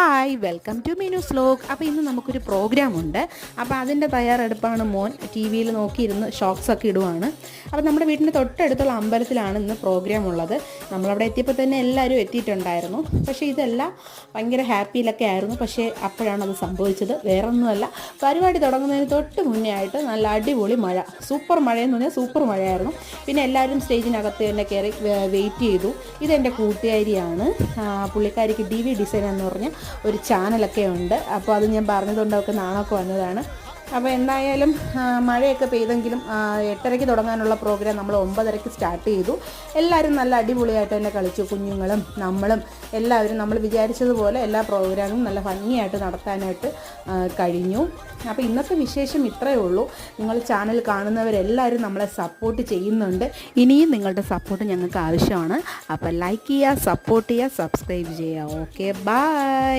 Hi welcome to Meenu's vlog. അപ്പോൾ ഇന്ന് നമുക്കൊരു പ്രോഗ്രാമുണ്ട്. അപ്പോൾ അതിൻ്റെ തയ്യാറെടുപ്പാണ്. മോൻ ടി വിയിൽ നോക്കിയിരുന്ന് ഷോർട്സൊക്കെ ഇടുവാണ്. അപ്പോൾ നമ്മുടെ വീടിൻ്റെ തൊട്ടടുത്തുള്ള അമ്പലത്തിലാണ് ഇന്ന് പ്രോഗ്രാം ഉള്ളത്. നമ്മളവിടെ എത്തിയപ്പോൾ തന്നെ എല്ലാവരും എത്തിയിട്ടുണ്ടായിരുന്നു. പക്ഷേ ഇതെല്ലാം ഭയങ്കര ഹാപ്പിയിലൊക്കെ ആയിരുന്നു. പക്ഷേ അപ്പോഴാണ് അത് സംഭവിച്ചത്. വേറൊന്നുമല്ല, പരിപാടി തുടങ്ങുന്നതിന് തൊട്ട് മുന്നേ ആയിട്ട് നല്ല അടിപൊളി മഴ, സൂപ്പർ മഴയെന്ന് പറഞ്ഞാൽ സൂപ്പർ മഴയായിരുന്നു. പിന്നെ എല്ലാവരും സ്റ്റേജിനകത്ത് തന്നെ കയറി വെയിറ്റ് ചെയ്തു. ഇതെൻ്റെ കൂട്ടുകാരിയാണ്. പുള്ളിക്കാരിക്ക് DV ഡിസൈൻ എന്ന് പറഞ്ഞ് ഒരു ചാനലൊക്കെ ഉണ്ട്. അപ്പോൾ അത് ഞാൻ പറഞ്ഞതുകൊണ്ട് അവർക്ക് നാണമൊക്കെ വന്നതാണ്. അപ്പോൾ എന്തായാലും മഴയൊക്കെ പെയ്തെങ്കിലും 8:30 തുടങ്ങാനുള്ള പ്രോഗ്രാം നമ്മൾ 9:30 സ്റ്റാർട്ട് ചെയ്തു. എല്ലാവരും നല്ല അടിപൊളിയായിട്ട് തന്നെ കളിച്ചു. കുഞ്ഞുങ്ങളും നമ്മളും എല്ലാവരും നമ്മൾ വിചാരിച്ചതുപോലെ എല്ലാ പ്രോഗ്രാമും നല്ല ഭംഗിയായിട്ട് നടത്താനായിട്ട് കഴിഞ്ഞു. അപ്പോൾ ഇന്നത്തെ വിശേഷം ഇത്രയേ ഉള്ളൂ. നിങ്ങൾ ചാനൽ കാണുന്നവരെല്ലാവരും നമ്മളെ സപ്പോർട്ട് ചെയ്യുന്നുണ്ട്. ഇനിയും നിങ്ങളുടെ സപ്പോർട്ട് ഞങ്ങൾക്ക് ആവശ്യമാണ്. അപ്പോൾ ലൈക്ക് ചെയ്യുക, സപ്പോർട്ട് ചെയ്യുക, സബ്സ്ക്രൈബ് ചെയ്യുക. Okay, by.